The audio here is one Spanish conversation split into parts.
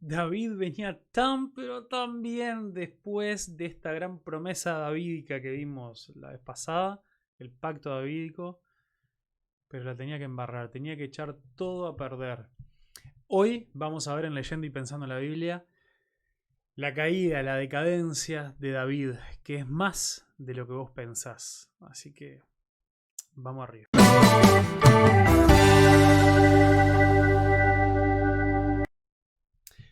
David venía tan pero tan bien después de esta gran promesa davídica que vimos la vez pasada, el pacto davídico, pero la tenía que embarrar, tenía que echar todo a perder. Hoy vamos a ver en Leyendo y Pensando en la Biblia la caída, la decadencia de David, que es más de lo que vos pensás. Así que vamos arriba.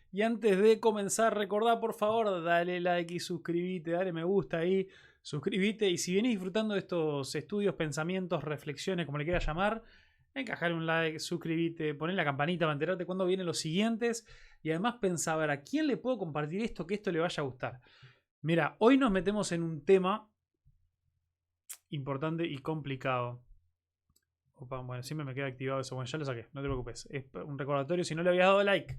Y antes de comenzar, recordá por favor, dale like y suscribite, dale me gusta ahí, suscribite. Y si venís disfrutando de estos estudios, pensamientos, reflexiones, como le quieras llamar, encajale un like, suscribite, poné la campanita para enterarte cuando vienen los siguientes. Y además pensá, a ver, ¿a quién le puedo compartir esto que esto le vaya a gustar? Mira, hoy nos metemos en un tema importante y complicado. Opa, bueno, siempre me queda activado eso. Bueno, ya lo saqué, no te preocupes. Es un recordatorio si no le habías dado like.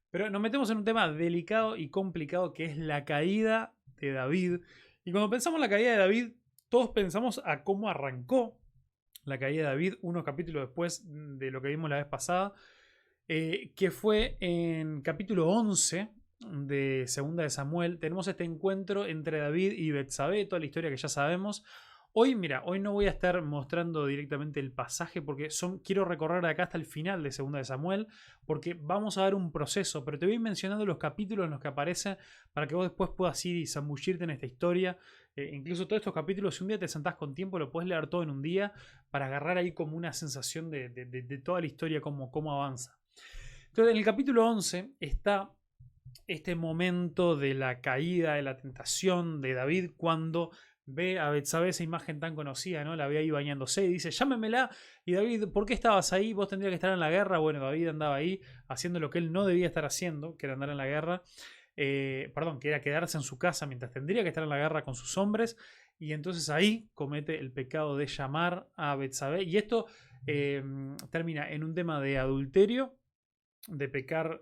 Pero nos metemos en un tema delicado y complicado que es la caída de David. Y cuando pensamos en la caída de David, todos pensamos a cómo arrancó la caída de David unos capítulos después de lo que vimos la vez pasada, que fue en capítulo 11 de Segunda de Samuel. Tenemos este encuentro entre David y Betsabé, toda la historia que ya sabemos. Hoy, mira, hoy no voy a estar mostrando directamente el pasaje porque quiero recorrer de acá hasta el final de Segunda de Samuel, porque vamos a dar un proceso, pero te voy mencionando los capítulos en los que aparece para que vos después puedas ir y zambullirte en esta historia. Incluso todos estos capítulos, si un día te sentás con tiempo, lo puedes leer todo en un día para agarrar ahí como una sensación de toda la historia, cómo avanza. Entonces, en el capítulo 11 está este momento de la caída, de la tentación de David cuando ve a Betsabé, esa imagen tan conocida, ¿no? La ve ahí bañándose y dice, llámemela. Y David, ¿por qué estabas ahí? Vos tendrías que estar en la guerra. Bueno, David andaba ahí haciendo lo que él no debía estar haciendo, que era andar en la guerra. Perdón, que era quedarse en su casa mientras tendría que estar en la guerra con sus hombres. Y entonces ahí comete el pecado de llamar a Betsabé. Y esto termina en un tema de adulterio, de pecar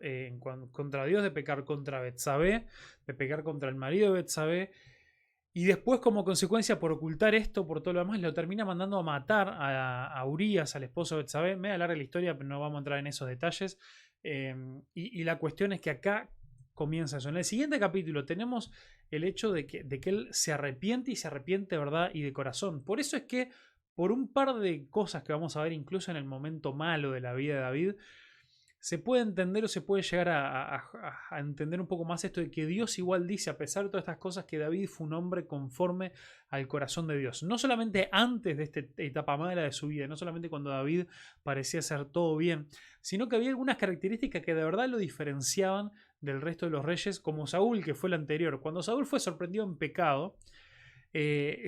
contra Dios, de pecar contra Betsabé, de pecar contra el marido de Betsabé. Y después, como consecuencia, por ocultar esto, por todo lo demás, lo termina mandando a matar a Urías, al esposo de Betsabé. Me alarga la historia, pero no vamos a entrar en esos detalles. Y la cuestión es que acá comienza eso. En el siguiente capítulo tenemos el hecho de que él se arrepiente y se arrepiente de verdad y de corazón. Por eso es que, por un par de cosas que vamos a ver incluso en el momento malo de la vida de David, se puede entender o se puede llegar a entender un poco más esto de que Dios igual dice, a pesar de todas estas cosas, que David fue un hombre conforme al corazón de Dios. No solamente antes de esta etapa mala de su vida, no solamente cuando David parecía hacer todo bien, sino que había algunas características que de verdad lo diferenciaban del resto de los reyes, como Saúl, que fue el anterior. Cuando Saúl fue sorprendido en pecado,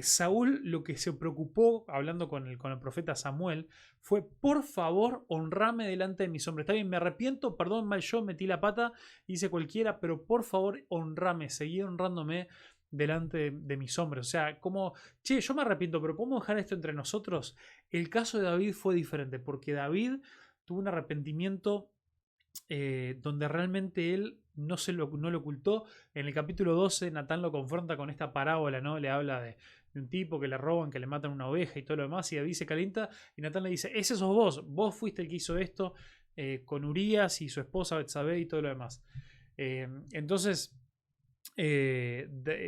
Saúl lo que se preocupó, hablando con el profeta Samuel, fue: por favor, honrame delante de mis hombres. Está bien, me arrepiento, perdón, mal yo, metí la pata, hice cualquiera, pero por favor, honrame, seguí honrándome delante de mis hombres. O sea, como, che, yo me arrepiento, pero ¿podemos dejar esto entre nosotros? El caso de David fue diferente, porque David tuvo un arrepentimiento donde realmente él no lo ocultó. En el capítulo 12 Natán lo confronta con esta parábola, ¿no? Le habla de un tipo que le roban, que le matan una oveja y todo lo demás, y David se calienta y Natán le dice: ese sos vos fuiste el que hizo esto con Urías y su esposa Betsabé y todo lo demás. Entonces,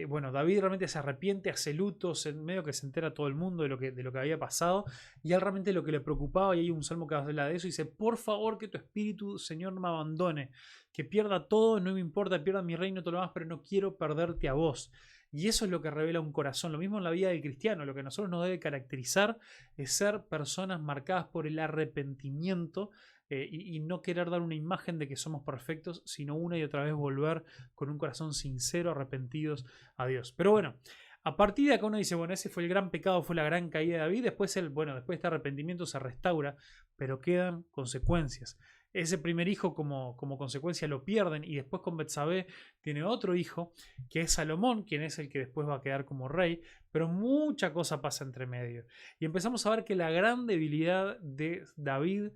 bueno, David realmente se arrepiente, hace lutos, en medio que se entera todo el mundo de lo que había pasado, y a él realmente lo que le preocupaba, y hay un salmo que habla de eso, dice: por favor, que tu espíritu, Señor, no me abandone, que pierda todo, no me importa, pierda mi reino, todo lo demás, pero no quiero perderte a vos. Y eso es lo que revela un corazón. Lo mismo en la vida del cristiano. Lo que a nosotros nos debe caracterizar es ser personas marcadas por el arrepentimiento, y no querer dar una imagen de que somos perfectos, sino una y otra vez volver con un corazón sincero, arrepentidos a Dios. Pero bueno, a partir de acá uno dice: bueno, ese fue el gran pecado, fue la gran caída de David. Después después de este arrepentimiento se restaura, pero quedan consecuencias. Ese primer hijo, como consecuencia, lo pierden, y después con Betsabé tiene otro hijo, que es Salomón, quien es el que después va a quedar como rey, pero mucha cosa pasa entre medio. Y empezamos a ver que la gran debilidad de David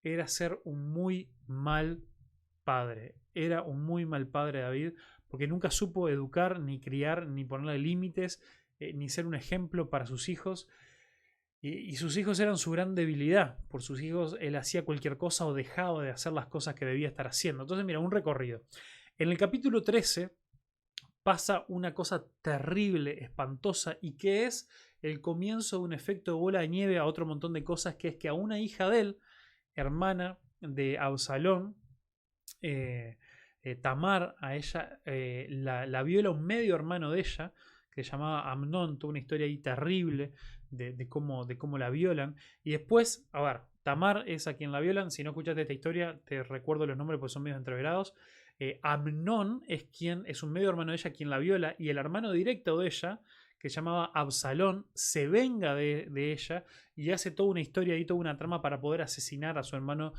era ser un muy mal padre. Era un muy mal padre David, porque nunca supo educar, ni criar, ni ponerle límites, ni ser un ejemplo para sus hijos. Y sus hijos eran su gran debilidad. Por sus hijos él hacía cualquier cosa o dejaba de hacer las cosas que debía estar haciendo. Entonces, mira, un recorrido. En el capítulo 13 pasa una cosa terrible, espantosa, y que es el comienzo de un efecto de bola de nieve a otro montón de cosas, que es que a una hija de él, hermana de Absalón, Tamar, a ella la viola un medio hermano de ella, que se llamaba Amnón. Tuvo una historia ahí terrible de cómo la violan. Y después, a ver, Tamar es a quien la violan. Si no escuchaste esta historia, te recuerdo los nombres porque son medio entreverados. Amnón es un medio hermano de ella quien la viola, y el hermano directo de ella, que se llamaba Absalón, se venga de ella y hace toda una historia y toda una trama para poder asesinar a su hermano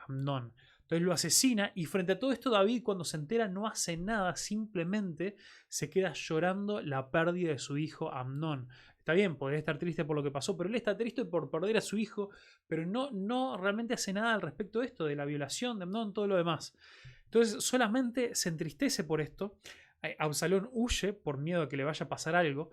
Amnón. Entonces lo asesina, y frente a todo esto David, cuando se entera, no hace nada, simplemente se queda llorando la pérdida de su hijo Amnón. Está bien, podría estar triste por lo que pasó, pero él está triste por perder a su hijo, pero no realmente hace nada al respecto de esto, de la violación de Amnón, todo lo demás. Entonces solamente se entristece por esto. Absalón huye por miedo a que le vaya a pasar algo,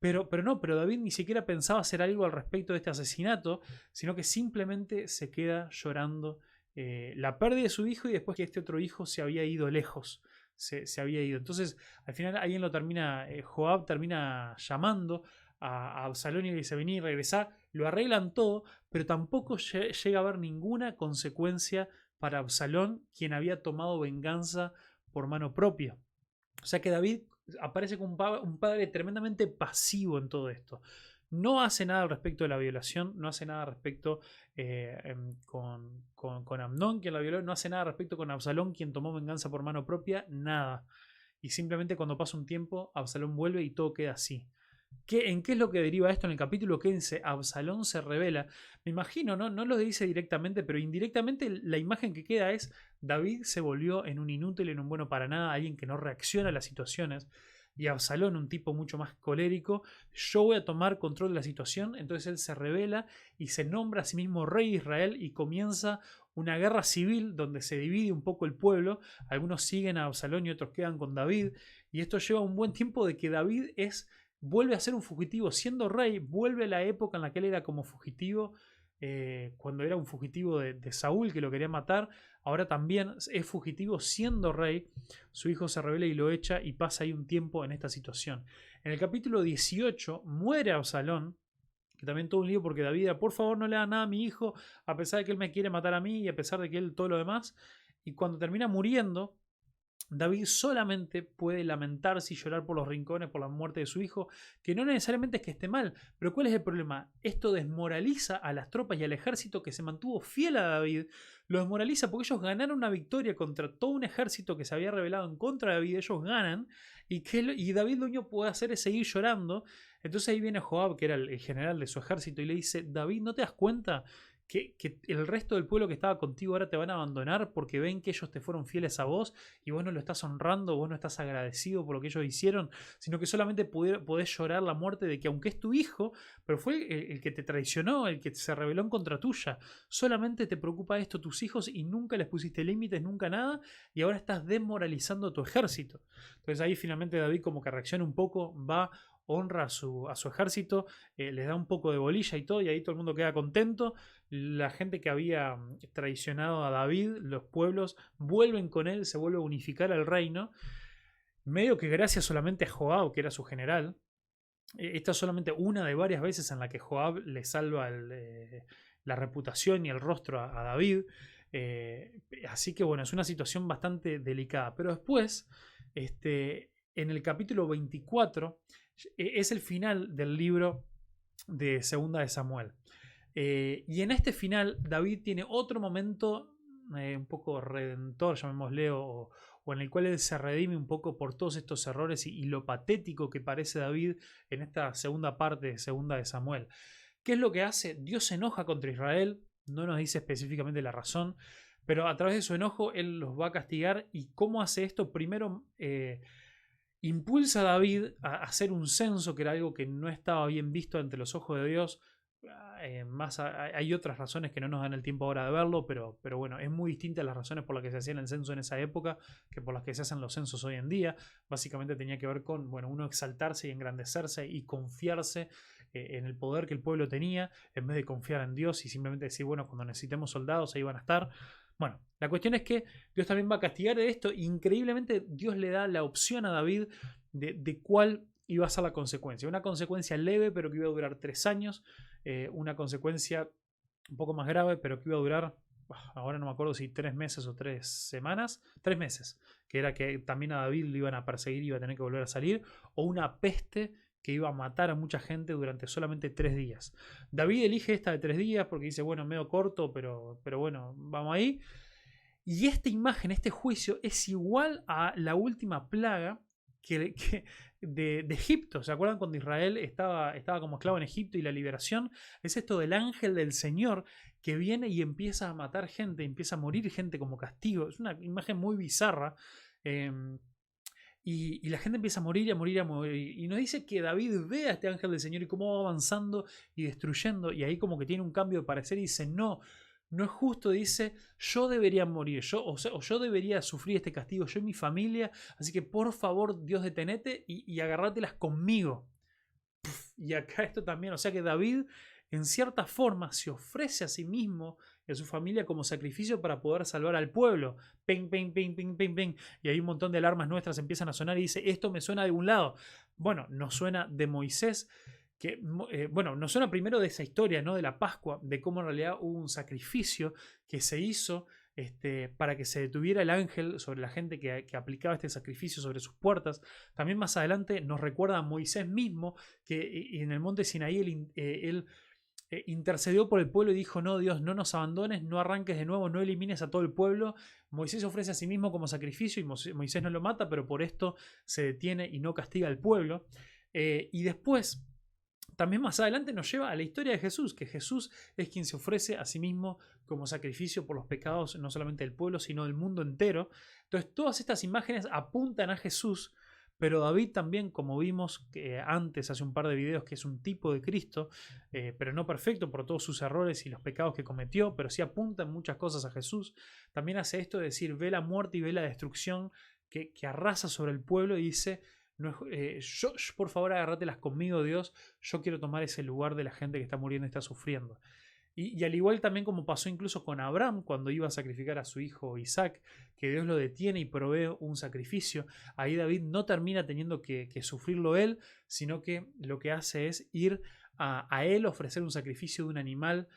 pero David ni siquiera pensaba hacer algo al respecto de este asesinato, sino que simplemente se queda llorando la pérdida de su hijo, y después que este otro hijo se había ido lejos, se había ido. Entonces al final alguien lo termina, Joab termina llamando a Absalón y le dice: vení, regresá. Lo arreglan todo, pero tampoco llega a haber ninguna consecuencia para Absalón, quien había tomado venganza por mano propia. O sea que David aparece como un padre tremendamente pasivo en todo esto. No hace nada al respecto de la violación, no hace nada al respecto con Amnón, quien la violó, no hace nada al respecto con Absalón, quien tomó venganza por mano propia, nada. Y simplemente cuando pasa un tiempo, Absalón vuelve y todo queda así. ¿En qué es lo que deriva esto en el capítulo 15? Absalón se revela. Me imagino, no lo dice directamente, pero indirectamente la imagen que queda es: David se volvió en un inútil, en un bueno para nada, alguien que no reacciona a las situaciones. Y Absalón, un tipo mucho más colérico: yo voy a tomar control de la situación. Entonces él se revela y se nombra a sí mismo rey de Israel, y comienza una guerra civil donde se divide un poco el pueblo. Algunos siguen a Absalón y otros quedan con David. Y esto lleva un buen tiempo de que David vuelve a ser un fugitivo siendo rey, vuelve a la época en la que él era como fugitivo, cuando era un fugitivo de Saúl, que lo quería matar. Ahora también es fugitivo siendo rey. Su hijo se rebela y lo echa, y pasa ahí un tiempo en esta situación. En el capítulo 18 muere Absalón, que también todo un lío, porque David era: por favor, no le hagan nada a mi hijo, a pesar de que él me quiere matar a mí y a pesar de que él todo lo demás. Y cuando termina muriendo, David solamente puede lamentarse y llorar por los rincones por la muerte de su hijo, que no necesariamente es que esté mal, pero ¿cuál es el problema? Esto desmoraliza a las tropas y al ejército que se mantuvo fiel a David. Lo desmoraliza porque ellos ganaron una victoria contra todo un ejército que se había rebelado en contra de David. Ellos ganan, y David lo único que puede hacer es seguir llorando. Entonces ahí viene Joab, que era el general de su ejército, y le dice: David, ¿no te das cuenta que el resto del pueblo que estaba contigo ahora te van a abandonar porque ven que ellos te fueron fieles a vos, y vos no lo estás honrando, vos no estás agradecido por lo que ellos hicieron, sino que solamente podés llorar la muerte de que, aunque es tu hijo, pero fue el que te traicionó, el que se rebeló en contra tuya? Solamente te preocupa esto, tus hijos, y nunca les pusiste límites, nunca nada, y ahora estás desmoralizando tu ejército. Entonces ahí finalmente David como que reacciona un poco, va, honra a su ejército, les da un poco de bolilla y todo, y ahí todo el mundo queda contento. La gente que había traicionado a David, los pueblos, vuelven con él, se vuelve a unificar el reino, medio que gracias solamente a Joab, que era su general. Esta es solamente una de varias veces en la que Joab le salva la reputación y el rostro a David. Así que bueno, es una situación bastante delicada. Pero después, en el capítulo 24, es el final del libro de Segunda de Samuel. Y en este final, David tiene otro momento un poco redentor, llamémosle, o en el cual él se redime un poco por todos estos errores y lo patético que parece David en esta segunda parte de Segunda de Samuel. ¿Qué es lo que hace? Dios se enoja contra Israel, no nos dice específicamente la razón, pero a través de su enojo él los va a castigar. ¿Y cómo hace esto? Primero impulsa a David a hacer un censo, que era algo que no estaba bien visto ante los ojos de Dios. Hay otras razones que no nos dan el tiempo ahora de verlo, pero bueno, es muy distinta las razones por las que se hacían el censo en esa época que por las que se hacen los censos hoy en día. Básicamente tenía que ver con, bueno, uno exaltarse y engrandecerse y confiarse en el poder que el pueblo tenía, en vez de confiar en Dios y simplemente decir: bueno, cuando necesitemos soldados ahí van a estar. Bueno, la cuestión es que Dios también va a castigar de esto. Increíblemente, Dios le da la opción a David de cuál iba a ser la consecuencia. Una consecuencia leve, pero que iba a durar 3 años. Una consecuencia un poco más grave, pero que iba a durar, ahora no me acuerdo si 3 meses o 3 semanas. 3 meses, que era que también a David lo iban a perseguir y iba a tener que volver a salir. O una peste que iba a matar a mucha gente durante solamente 3 días. David elige esta de 3 días porque dice, bueno, medio corto, pero bueno, vamos ahí. Y esta imagen, este juicio, es igual a la última plaga de Egipto. ¿Se acuerdan cuando Israel estaba como esclavo en Egipto y la liberación? Es esto del ángel del Señor que viene y empieza a matar gente, empieza a morir gente como castigo. Es una imagen muy bizarra. Y la gente empieza a morir y a morir y a morir. Y nos dice que David ve a este ángel del Señor y cómo va avanzando y destruyendo. Y ahí como que tiene un cambio de parecer y dice, no es justo. Dice, yo debería morir, o yo debería sufrir este castigo, yo y mi familia. Así que por favor, Dios, detenete y agárratelas conmigo. Y acá esto también, o sea que David en cierta forma se ofrece a sí mismo y a su familia como sacrificio para poder salvar al pueblo. Ping, ping, ping, ping, ping, ping. Y ahí un montón de alarmas nuestras empiezan a sonar y dice, esto me suena de un lado. Bueno, nos suena de Moisés, que nos suena primero de esa historia, ¿no? De la Pascua, de cómo en realidad hubo un sacrificio que se hizo para que se detuviera el ángel sobre la gente que aplicaba este sacrificio sobre sus puertas. También más adelante nos recuerda a Moisés mismo que en el monte Sinaí él intercedió por el pueblo y dijo, no, Dios, no nos abandones, no arranques de nuevo, no elimines a todo el pueblo. Moisés ofrece a sí mismo como sacrificio y Moisés no lo mata, pero por esto se detiene y no castiga al pueblo. Y después, también más adelante nos lleva a la historia de Jesús, que Jesús es quien se ofrece a sí mismo como sacrificio por los pecados no solamente del pueblo, sino del mundo entero. Entonces todas estas imágenes apuntan a Jesús, pero David también, como vimos que antes, hace un par de videos, que es un tipo de Cristo, pero no perfecto por todos sus errores y los pecados que cometió, pero sí apunta en muchas cosas a Jesús. También hace esto de decir, ve la muerte y ve la destrucción que arrasa sobre el pueblo y dice, por favor agárratelas conmigo, Dios, yo quiero tomar ese lugar de la gente que está muriendo y está sufriendo. Y al igual también como pasó incluso con Abraham cuando iba a sacrificar a su hijo Isaac, que Dios lo detiene y provee un sacrificio, ahí David no termina teniendo que sufrirlo él, sino que lo que hace es ir a él ofrecer un sacrificio de un animal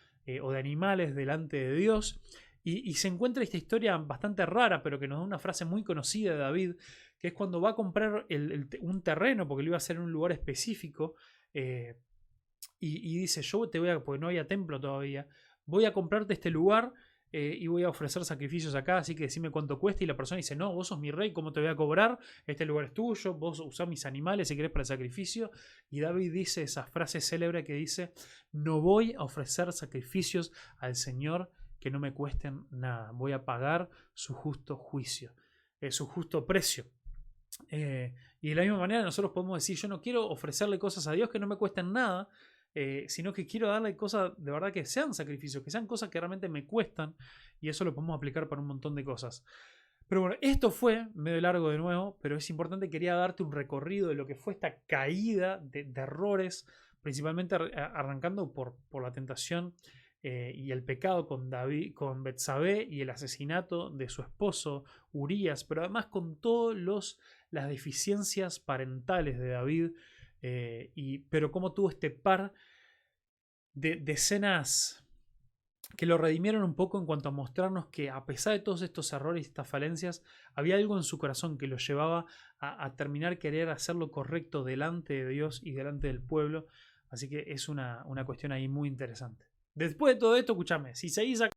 o de animales delante de Dios. Y se encuentra esta historia bastante rara, pero que nos da una frase muy conocida de David, que es cuando va a comprar un terreno, porque lo iba a hacer en un lugar específico, y dice, yo te voy a, porque no había templo todavía, voy a comprarte este lugar y voy a ofrecer sacrificios acá, así que decime cuánto cuesta. Y la persona dice, no, vos sos mi rey, ¿cómo te voy a cobrar? Este lugar es tuyo, vos usás mis animales si querés para el sacrificio. Y David dice esa frase célebre que dice, no voy a ofrecer sacrificios al Señor que no me cuesten nada, voy a pagar su justo juicio, su justo precio. Y de la misma manera nosotros podemos decir, yo no quiero ofrecerle cosas a Dios que no me cuesten nada, sino que quiero darle cosas de verdad que sean sacrificios, que sean cosas que realmente me cuestan, y eso lo podemos aplicar para un montón de cosas. Pero bueno, esto fue medio largo de nuevo, pero es importante, quería darte un recorrido de lo que fue esta caída de errores, principalmente arrancando por la tentación y el pecado con con Betsabé y el asesinato de su esposo Urías, pero además con todas las deficiencias parentales de David, pero cómo tuvo este par de escenas que lo redimieron un poco en cuanto a mostrarnos que a pesar de todos estos errores y estas falencias, había algo en su corazón que lo llevaba a terminar querer hacer lo correcto delante de Dios y delante del pueblo. Así que es una cuestión ahí muy interesante. Después de todo esto, escúchame, si seguís acá...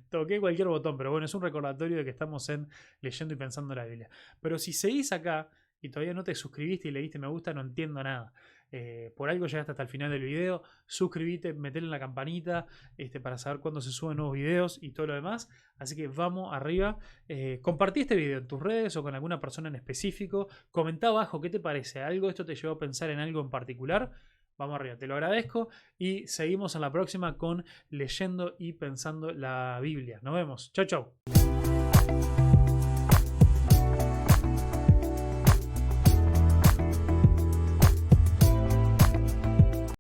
Toqué cualquier botón, pero bueno, es un recordatorio de que estamos leyendo y pensando la Biblia. Pero si seguís acá y todavía no te suscribiste y le diste me gusta, no entiendo nada. Por algo llegaste hasta el final del video, suscríbete, metele en la campanita para saber cuándo se suben nuevos videos y todo lo demás. Así que vamos arriba. Compartí este video en tus redes o con alguna persona en específico. Comentá abajo qué te parece. ¿Algo esto te llevó a pensar en algo en particular? Vamos arriba, te lo agradezco y seguimos en la próxima con leyendo y pensando la Biblia. Nos vemos. Chau, chau.